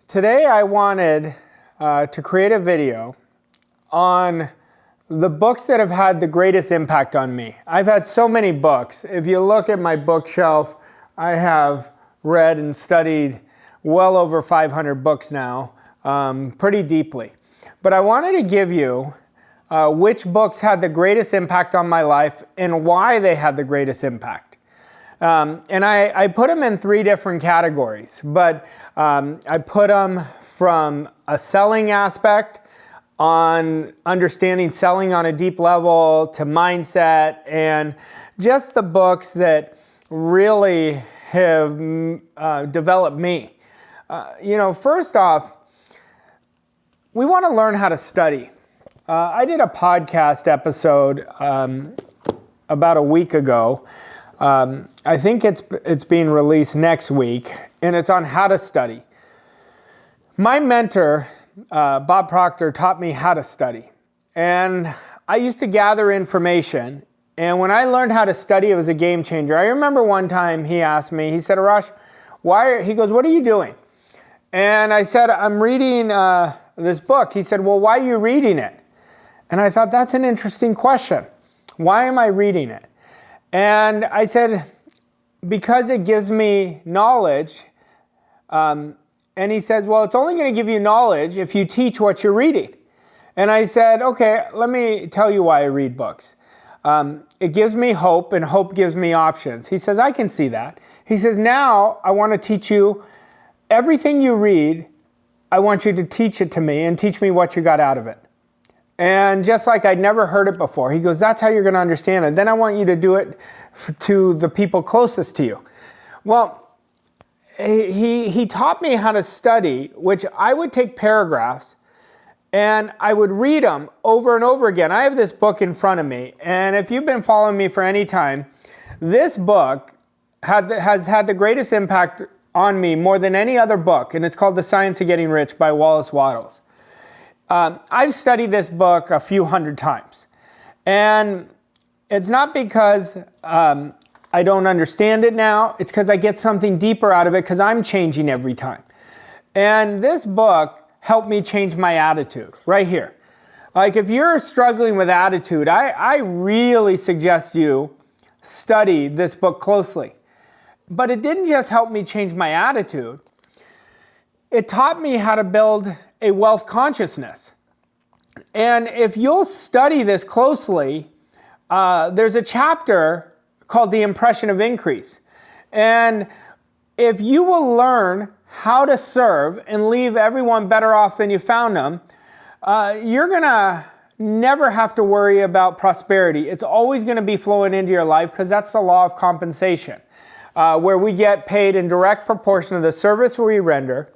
Today I wanted to create a video on the books that have had the greatest impact on me. I've had so many books. If you look at my bookshelf, I have read and studied well over 500 books now, pretty deeply. But I wanted to give you which books had the greatest impact on my life and why they had the greatest impact. And I put them in three different categories, but I put them from a selling aspect, on understanding selling on a deep level, to mindset, and just the books that really have developed me. First off, we want to learn how to study. I did a podcast episode about a week ago. I think it's being released next week, and it's on how to study. My mentor, Bob Proctor, taught me how to study. And I used to gather information, and when I learned how to study, it was a game changer. I remember one time he asked me, he said, Arash, he goes, what are you doing? And I said, I'm reading this book. He said, well, why are you reading it? And I thought, that's an interesting question. Why am I reading it? And I said, because it gives me knowledge. And he said, well, it's only going to give you knowledge if you teach what you're reading. And I said, okay, let me tell you why I read books. It gives me hope, and hope gives me options. He says, I can see that. He says, now I want to teach you everything you read. I want you to teach it to me and teach me what you got out of it. And just like I'd never heard it before, he goes, that's how you're going to understand it. Then I want you to do it to the people closest to you. Well, he taught me how to study, which I would take paragraphs and I would read them over and over again. I have this book in front of me, and if you've been following me for any time, this book has had the greatest impact on me more than any other book, and it's called The Science of Getting Rich by Wallace Wattles. I've studied this book a few hundred times, and it's not because I don't understand it now. It's because I get something deeper out of it because I'm changing every time. And this book helped me change my attitude right here. Like if you're struggling with attitude, I really suggest you study this book closely. But it didn't just help me change my attitude. It taught me how to build a wealth consciousness. And if you'll study this closely, there's a chapter called The Impression of Increase. And if you will learn how to serve and leave everyone better off than you found them, you're going to never have to worry about prosperity. It's always going to be flowing into your life because that's the law of compensation, where we get paid in direct proportion to the service we render,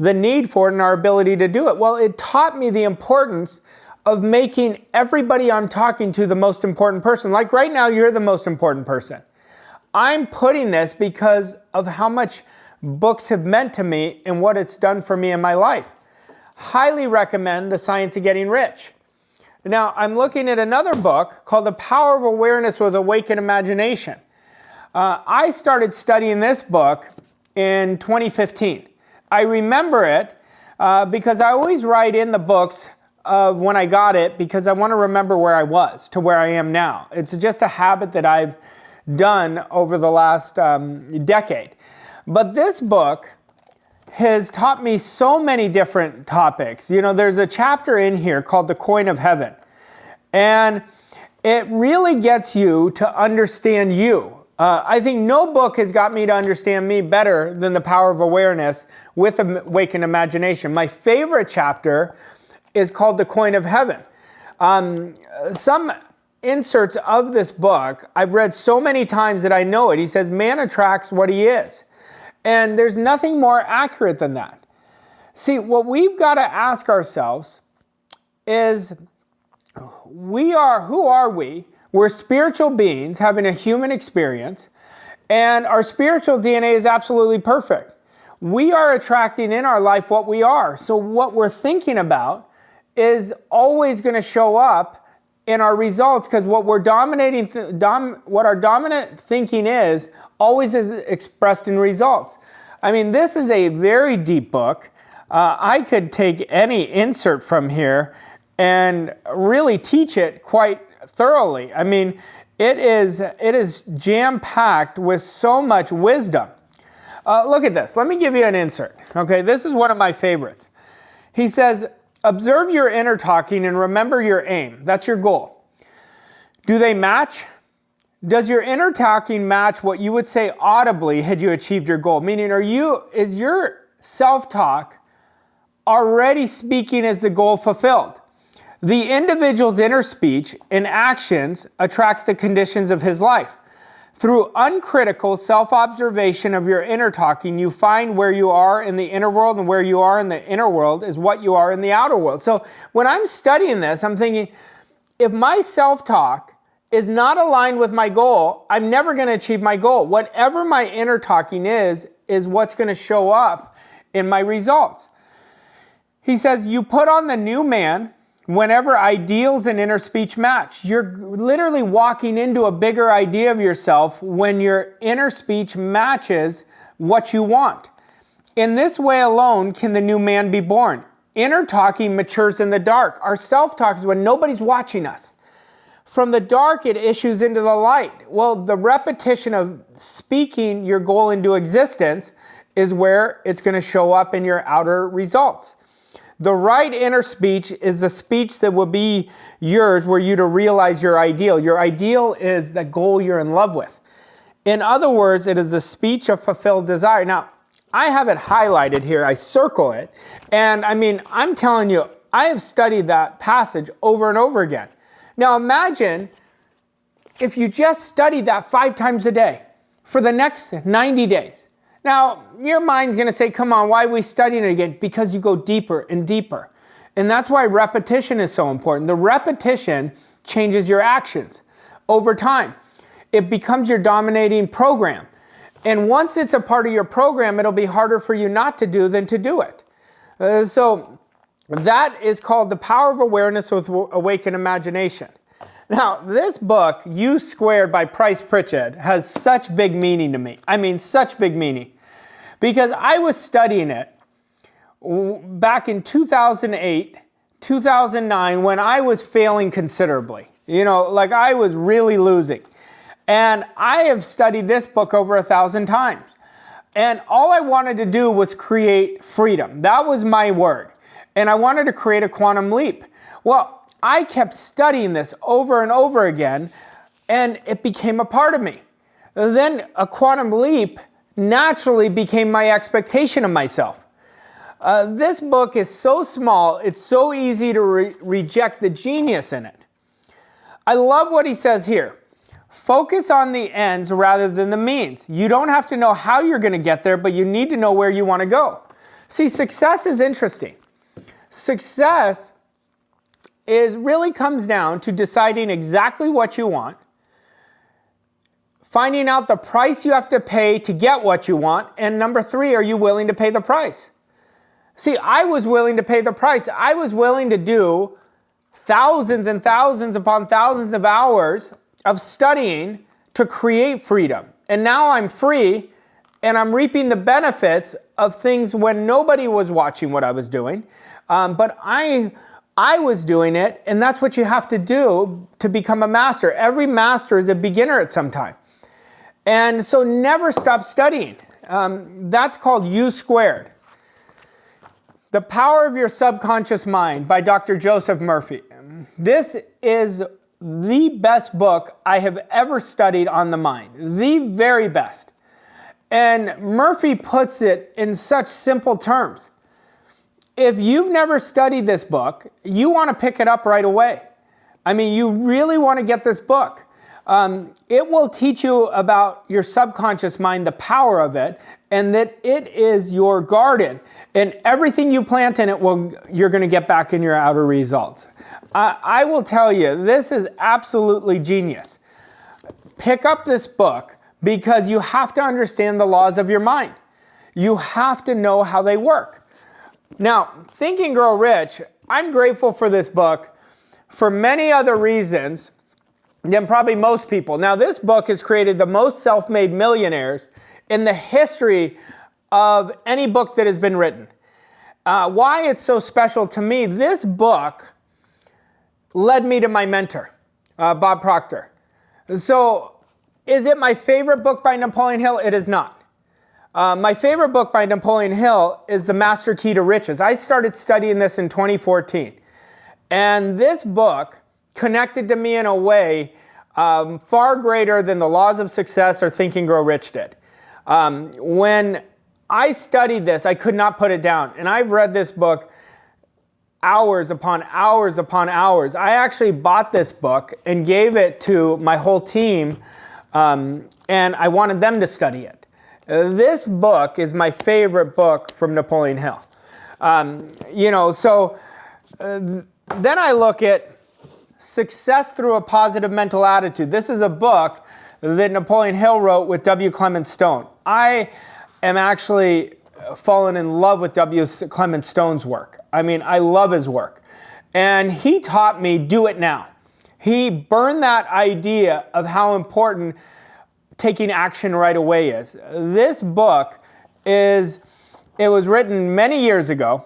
the need for it, and our ability to do it. Well, it taught me the importance of making everybody I'm talking to the most important person. Like right now, you're the most important person. I'm putting this because of how much books have meant to me and what it's done for me in my life. Highly recommend The Science of Getting Rich. Now, I'm looking at another book called The Power of Awareness with Awakened Imagination. I started studying this book in 2015. I remember it because I always write in the books of when I got it because I want to remember where I was to where I am now. It's just a habit that I've done over the last decade. But this book has taught me so many different topics. You know, there's a chapter in here called The Coin of Heaven. And it really gets you to understand you. I think no book has got me to understand me better than The Power of Awareness with Awakened Imagination. My favorite chapter is called The Coin of Heaven. Some inserts of this book I've read so many times that I know it. He says, man attracts what he is. And there's nothing more accurate than that. See, what we've got to ask ourselves is, who are we? We're spiritual beings having a human experience, and our spiritual DNA is absolutely perfect. We are attracting in our life what we are. So what we're thinking about is always going to show up in our results, because what our dominant thinking is always is expressed in results. I mean, this is a very deep book. I could take any insert from here and really teach it quite thoroughly. I mean, it is jam-packed with so much wisdom. Look at this. Let me give you an insert. Okay, this is one of my favorites. He says, observe your inner talking and remember your aim. That's your goal. Do they match? Does your inner talking match what you would say audibly had you achieved your goal? Meaning, is your self-talk already speaking as the goal fulfilled? The individual's inner speech and actions attract the conditions of his life. Through uncritical self-observation of your inner talking, you find where you are in the inner world, and where you are in the inner world is what you are in the outer world. So when I'm studying this, I'm thinking, if my self-talk is not aligned with my goal, I'm never going to achieve my goal. Whatever my inner talking is what's going to show up in my results. He says, you put on the new man whenever ideals and inner speech match. You're literally walking into a bigger idea of yourself when your inner speech matches what you want. In this way alone can the new man be born. Inner talking matures in the dark. Our self-talk is when nobody's watching us. From the dark, it issues into the light. Well, the repetition of speaking your goal into existence is where it's going to show up in your outer results. The right inner speech is the speech that will be yours were you to realize your ideal. Your ideal is the goal you're in love with. In other words, it is the speech of fulfilled desire. Now, I have it highlighted here. I circle it. And I mean, I'm telling you, I have studied that passage over and over again. Now, imagine if you just studied that 5 times a day for the next 90 days. Now, your mind's going to say, come on, why are we studying it again? Because you go deeper and deeper. And that's why repetition is so important. The repetition changes your actions over time. It becomes your dominating program. And once it's a part of your program, it'll be harder for you not to do than to do it. So that is called The Power of Awareness with Awakened Imagination. Now, this book, U Squared by Price Pritchett, has such big meaning to me. I mean, such big meaning. Because I was studying it back in 2008, 2009, when I was failing considerably. You know, like I was really losing. And I have studied this book over 1,000 times. And all I wanted to do was create freedom. That was my word. And I wanted to create a quantum leap. Well, I kept studying this over and over again, and it became a part of me. Then a quantum leap naturally became my expectation of myself. This book is so small, it's so easy to reject the genius in it. I love what he says here. Focus on the ends rather than the means. You don't have to know how you're going to get there, but you need to know where you want to go. See, success is interesting. Success really comes down to deciding exactly what you want, finding out the price you have to pay to get what you want, and number 3, are you willing to pay the price? See, I was willing to pay the price. I was willing to do thousands and thousands upon thousands of hours of studying to create freedom. And now I'm free, and I'm reaping the benefits of things when nobody was watching what I was doing. But I was doing it, and that's what you have to do to become a master. Every master is a beginner at some time. And so never stop studying. That's called U Squared. The Power of Your Subconscious Mind by Dr. Joseph Murphy. This is the best book I have ever studied on the mind. The very best. And Murphy puts it in such simple terms. If you've never studied this book, you want to pick it up right away. I mean, you really want to get this book. It will teach you about your subconscious mind, the power of it, and that it is your garden. And everything you plant in it, you're going to get back in your outer results. I will tell you, this is absolutely genius. Pick up this book because you have to understand the laws of your mind. You have to know how they work. Now, Think and Grow Rich, I'm grateful for this book for many other reasons than probably most people. Now, this book has created the most self-made millionaires in the history of any book that has been written. why it's so special to me, this book led me to my mentor, Bob Proctor. So is it my favorite book by Napoleon Hill? It is not. My favorite book by Napoleon Hill is The Master Key to Riches. I started studying this in 2014. And this book connected to me in a way far greater than the Laws of Success or Think and Grow Rich did. When I studied this, I could not put it down. And I've read this book hours upon hours upon hours. I actually bought this book and gave it to my whole team, and I wanted them to study it. This book is my favorite book from Napoleon Hill. Then I look at Success Through a Positive Mental Attitude. This is a book that Napoleon Hill wrote with W. Clement Stone. I am actually fallen in love with W. Clement Stone's work. I mean, I love his work. And he taught me, do it now. He burned that idea of how important taking action right away is. This book it was written many years ago,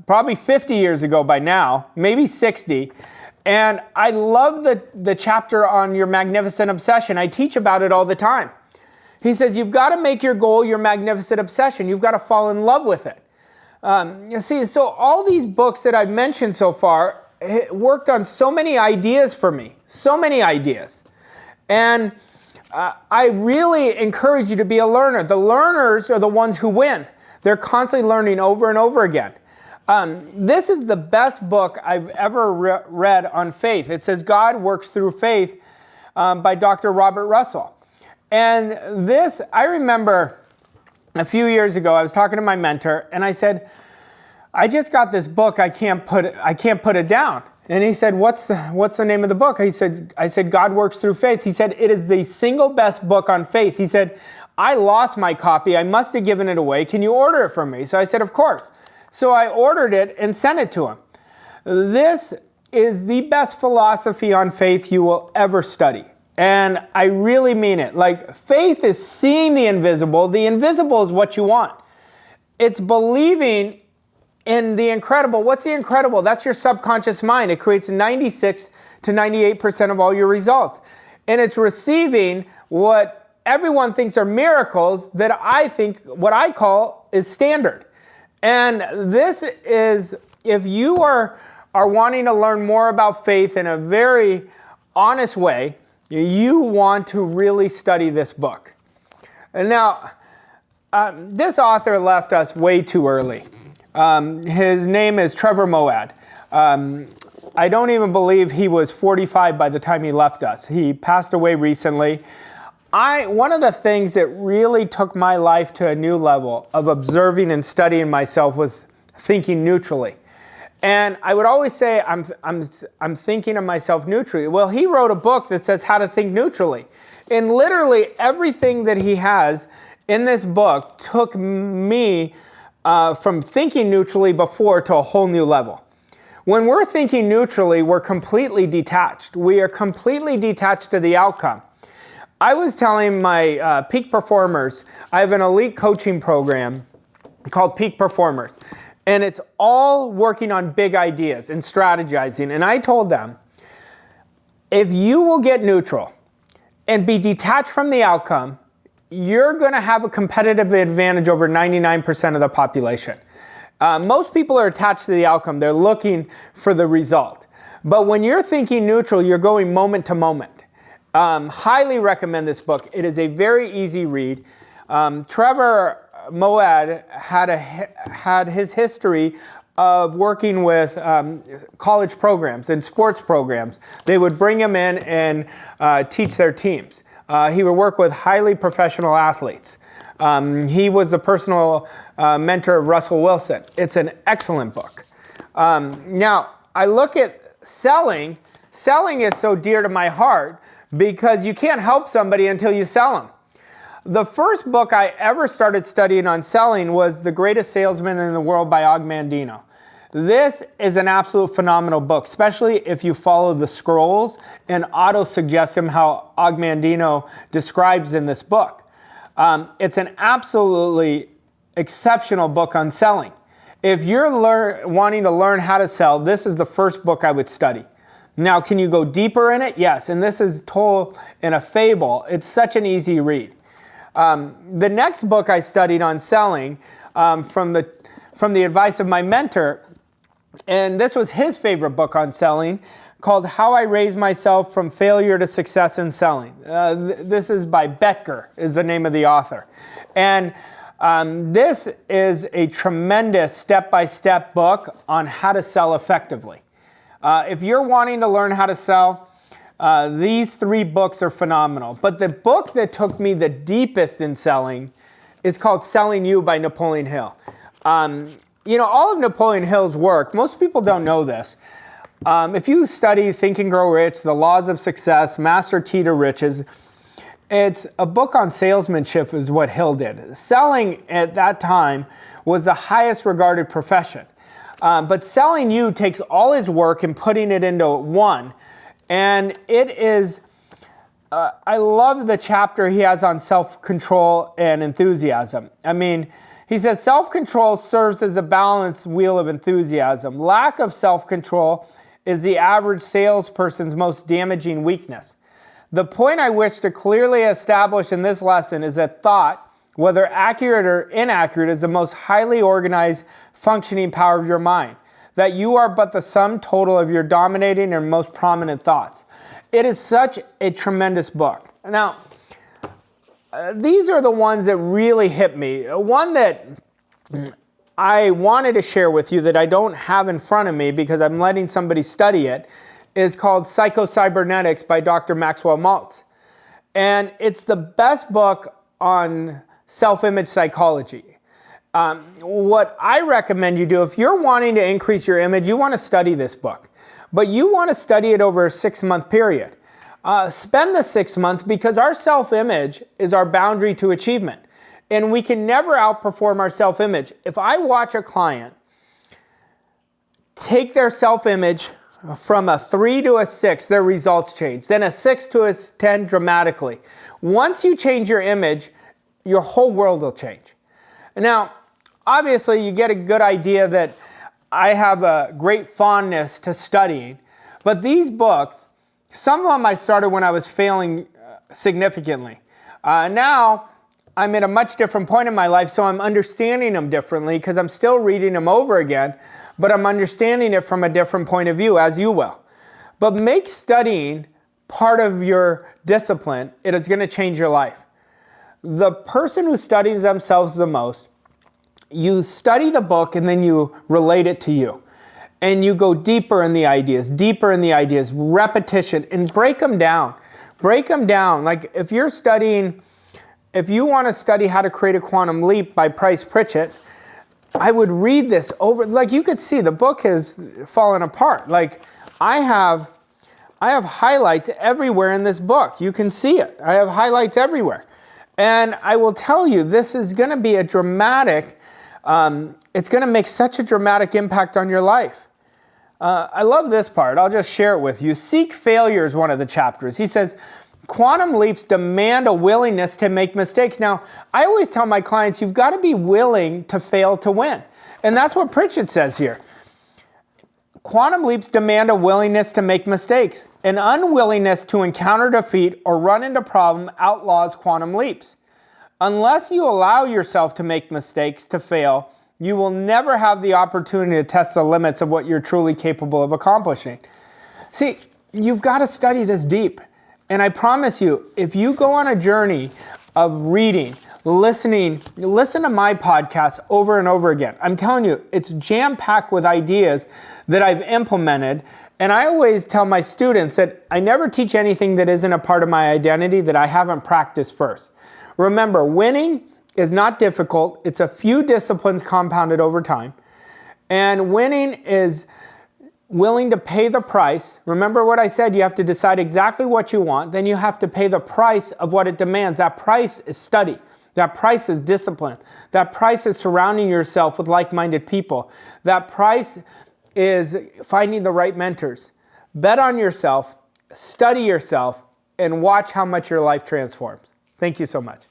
probably 50 years ago by now, maybe 60. And I love the chapter on your magnificent obsession. I teach about it all the time. He says, you've got to make your goal your magnificent obsession. You've got to fall in love with it. You see, so all these books that I've mentioned so far worked on so many ideas for me, so many ideas. And I really encourage you to be a learner. The learners are the ones who win. They're constantly learning over and over again. This is the best book I've ever read on faith. It says God Works Through Faith by Dr. Robert Russell. And this, I remember a few years ago, I was talking to my mentor and I said, I just got this book, I can't put it down. And he said, what's the name of the book? I said, God Works Through Faith. He said, it is the single best book on faith. He said, I lost my copy. I must have given it away. Can you order it for me? So I said, of course. So I ordered it and sent it to him. This is the best philosophy on faith you will ever study. And I really mean it. Like, faith is seeing the invisible. The invisible is what you want. It's believing in the incredible. What's the incredible? That's your subconscious mind. It creates 96 to 98% of all your results. And it's receiving what everyone thinks are miracles that I think, what I call, is standard. And this is, if you are wanting to learn more about faith in a very honest way, you want to really study this book. And now, this author left us way too early. His name is Trevor Moawad. I don't even believe he was 45 by the time he left us. He passed away recently. One of the things that really took my life to a new level of observing and studying myself was thinking neutrally. And I would always say, I'm thinking of myself neutrally. Well, he wrote a book that says how to think neutrally. And literally everything that he has in this book took me from thinking neutrally before to a whole new level. When we're thinking neutrally, we're completely detached. We are completely detached to the outcome. I was telling my peak performers, I have an elite coaching program called Peak Performers. And it's all working on big ideas and strategizing. And I told them, if you will get neutral and be detached from the outcome, you're going to have a competitive advantage over 99% of the population. Most people are attached to the outcome. They're looking for the result. But when you're thinking neutral, you're going moment to moment. Highly recommend this book. It is a very easy read. Trevor Moawad had his history of working with college programs and sports programs. They would bring him in and teach their teams. He would work with highly professional athletes. He was the personal mentor of Russell Wilson. It's an excellent book. Now, I look at selling. Selling is so dear to my heart because you can't help somebody until you sell them. The first book I ever started studying on selling was The Greatest Salesman in the World by Og Mandino. This is an absolute phenomenal book, especially if you follow the scrolls and auto-suggest him how Og Mandino describes in this book. It's an absolutely exceptional book on selling. If you're wanting to learn how to sell, this is the first book I would study. Now, can you go deeper in it? Yes, and this is told in a fable. It's such an easy read. The next book I studied on selling from the advice of my mentor, and this was his favorite book on selling, called How I Raised Myself from Failure to Success in Selling. This is by Bettger, is the name of the author. And this is a tremendous step-by-step book on how to sell effectively. If you're wanting to learn how to sell, these 3 books are phenomenal. But the book that took me the deepest in selling is called Selling You by Napoleon Hill. All of Napoleon Hill's work, most people don't know this. If you study Think and Grow Rich, The Laws of Success, Master Key to Riches, it's a book on salesmanship is what Hill did. Selling at that time was the highest regarded profession. But Selling You takes all his work and putting it into one. And it is, I love the chapter he has on self-control and enthusiasm. I mean, he says self-control serves as a balance wheel of enthusiasm. Lack of self-control is the average salesperson's most damaging weakness. The point I wish to clearly establish in this lesson is that thought, whether accurate or inaccurate, is the most highly organized functioning power of your mind. That you are but the sum total of your dominating and most prominent thoughts. It is such a tremendous book. Now, these are the ones that really hit me. One that I wanted to share with you that I don't have in front of me because I'm letting somebody study it is called Psycho-Cybernetics by Dr. Maxwell Maltz. And it's the best book on self-image psychology. What I recommend you do, if you're wanting to increase your image, you want to study this book. But you want to study it over a 6-month period. Spend the 6 months because our self-image is our boundary to achievement. And we can never outperform our self-image. If I watch a client take their self-image from a 3 to a 6, their results change. Then a 6 to a 10 dramatically. Once you change your image, your whole world will change. Now, obviously, you get a good idea that I have a great fondness to studying. But these books, some of them I started when I was failing significantly. Now, I'm at a much different point in my life, so I'm understanding them differently because I'm still reading them over again, but I'm understanding it from a different point of view, as you will. But make studying part of your discipline. It is going to change your life. The person who studies themselves the most, you study the book and then you relate it to you. And you go deeper in the ideas, repetition, and break them down. Break them down. Like if you want to study how to create a quantum leap by Price Pritchett, I would read this over. Like you could see the book has fallen apart. Like I have highlights everywhere in this book. You can see it. I have highlights everywhere. And I will tell you, this is going to be a dramatic, it's going to make such a dramatic impact on your life. I love this part. I'll just share it with you. Seek failure is one of the chapters. He says, quantum leaps demand a willingness to make mistakes. Now, I always tell my clients, you've got to be willing to fail to win. And that's what Pritchett says here. Quantum leaps demand a willingness to make mistakes. An unwillingness to encounter defeat or run into problem outlaws quantum leaps. Unless you allow yourself to make mistakes, to fail, you will never have the opportunity to test the limits of what you're truly capable of accomplishing. See, you've got to study this deep. And I promise you, if you go on a journey of reading, listen to my podcast over and over again. I'm telling you, it's jam-packed with ideas that I've implemented. And I always tell my students that I never teach anything that isn't a part of my identity that I haven't practiced first. Remember, winning is not difficult. It's a few disciplines compounded over time. And winning is willing to pay the price. Remember what I said, you have to decide exactly what you want. Then you have to pay the price of what it demands. That price is study. That price is discipline. That price is surrounding yourself with like-minded people. That price is finding the right mentors. Bet on yourself, study yourself, and watch how much your life transforms. Thank you so much.